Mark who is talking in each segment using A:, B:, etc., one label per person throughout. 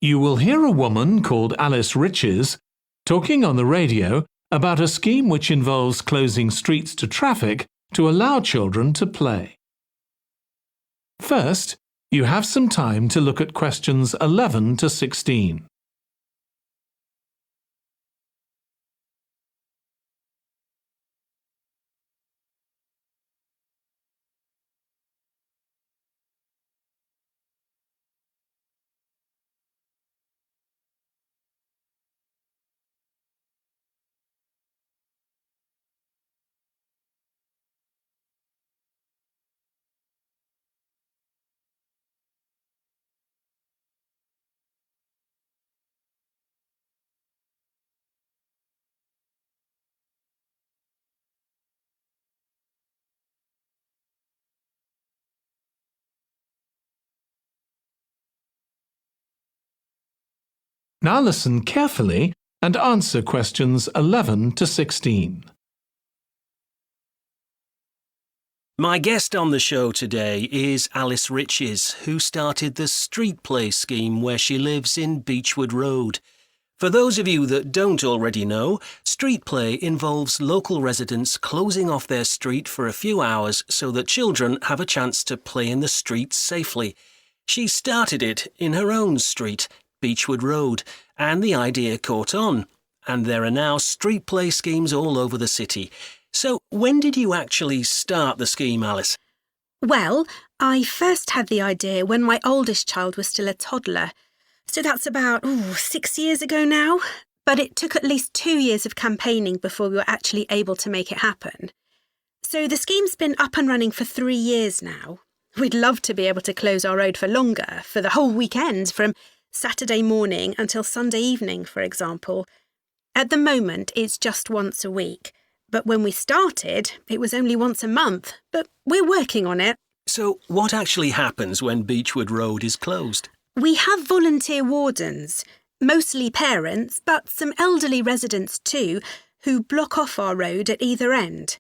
A: You will hear a woman called Alice Riches talking on the radio about a scheme which involves closing streets to traffic to allow children to play. First, you have some time to look at questions 11 to 16. Now listen carefully and answer questions 11 to 16.
B: My guest on the show today is Alice Riches, who started the Street Play scheme where she lives in Beechwood Road. For those of you that don't already know, Street Play involves local residents closing off their street for a few hours so that children have a chance to play in the streets safely. She started it in her own street, Beechwood Road, and the idea caught on. And there are now street play schemes all over the city. So when did you actually start the scheme, Alice?
C: Well, I first had the idea when my oldest child was still a toddler. So that's about 6 years ago now. But it took at least 2 years of campaigning before we were actually able to make it happen. So the scheme's been up and running for 3 years now. We'd love to be able to close our road for longer, for the whole weekend, from Saturday morning until Sunday evening, for example. At the moment, it's just once a week. But when we started, it was only once a month. But we're working on it.
B: So what actually happens when Beechwood Road is closed?
C: We have volunteer wardens, mostly parents, but some elderly residents too, who block off our road at either end.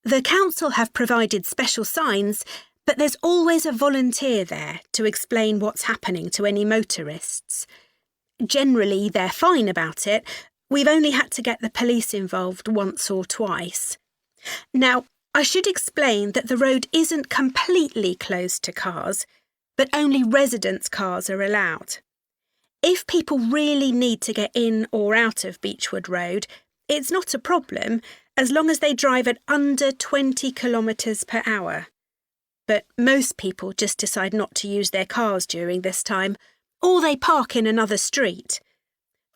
C: The council have provided special signs, but there's always a volunteer there to explain what's happening to any motorists. Generally, they're fine about it. We've only had to get the police involved once or twice. Now, I should explain that the road isn't completely closed to cars, but only residents' cars are allowed. If people really need to get in or out of Beechwood Road, it's not a problem as long as they drive at under 20 kilometres per hour. But most people just decide not to use their cars during this time, or they park in another street.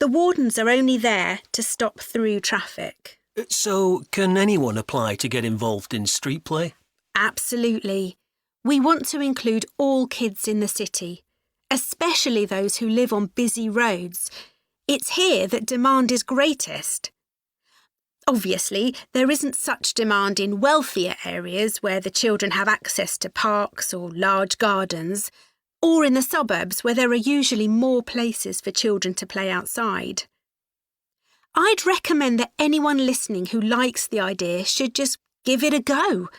C: The wardens are only there to stop through traffic.
B: So can anyone apply to get involved in street play?
C: Absolutely. We want to include all kids in the city, especially those who live on busy roads. It's here that demand is greatest. Obviously, there isn't such demand in wealthier areas where the children have access to parks or large gardens, or in the suburbs where there are usually more places for children to play outside. I'd recommend that anyone listening who likes the idea should just give it a go.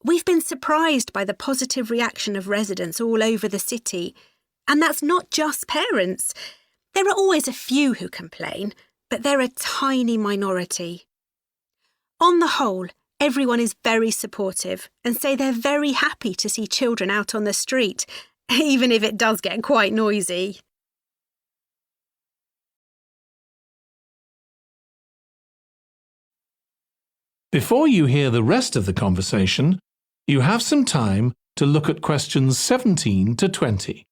C: We've been surprised by the positive reaction of residents all over the city, and that's not just parents. There are always a few who complain, but they're a tiny minority. On the whole, everyone is very supportive and say they're very happy to see children out on the street, even if it does get quite noisy.
A: Before you hear the rest of the conversation, you have some time to look at questions 17 to 20.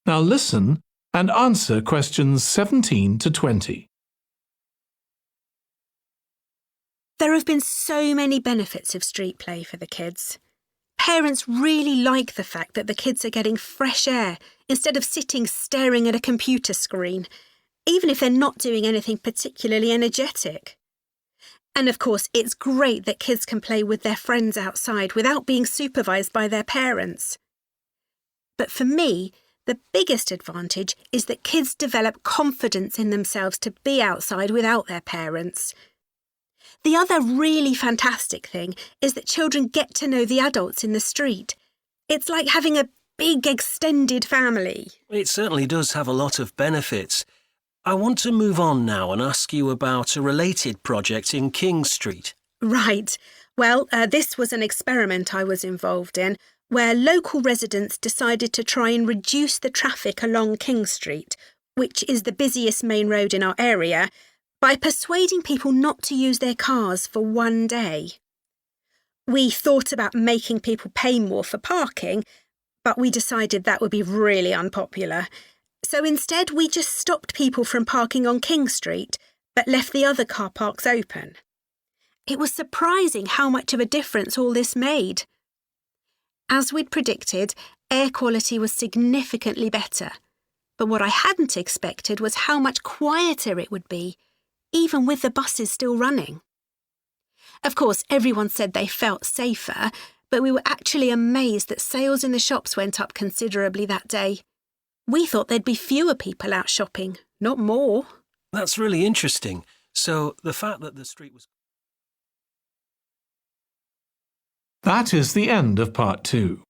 A: Now listen and answer questions 17 to 20.
C: There have been so many benefits of street play for the kids. Parents really like the fact that the kids are getting fresh air instead of sitting staring at a computer screen, even if they're not doing anything particularly energetic. And of course, it's great that kids can play with their friends outside without being supervised by their parents. But for me, the biggest advantage is that kids develop confidence in themselves to be outside without their parents. The other really fantastic thing is that children get to know the adults in the street. It's like having a big extended family.
B: It certainly does have a lot of benefits. I want to move on now and ask you about a related project in King Street.
C: Right. Well, this was an experiment I was involved in, where local residents decided to try and reduce the traffic along King Street, which is the busiest main road in our area, by persuading people not to use their cars for one day. We thought about making people pay more for parking, but we decided that would be really unpopular. So instead, we just stopped people from parking on King Street, but left the other car parks open. It was surprising how much of a difference all this made. As we'd predicted, air quality was significantly better. But what I hadn't expected was how much quieter it would be, even with the buses still running. Of course, everyone said they felt safer, but we were actually amazed that sales in the shops went up considerably that day. We thought there'd be fewer people out shopping, not more.
B: That's really interesting. So the fact that the street was...
A: That is the end of part 2.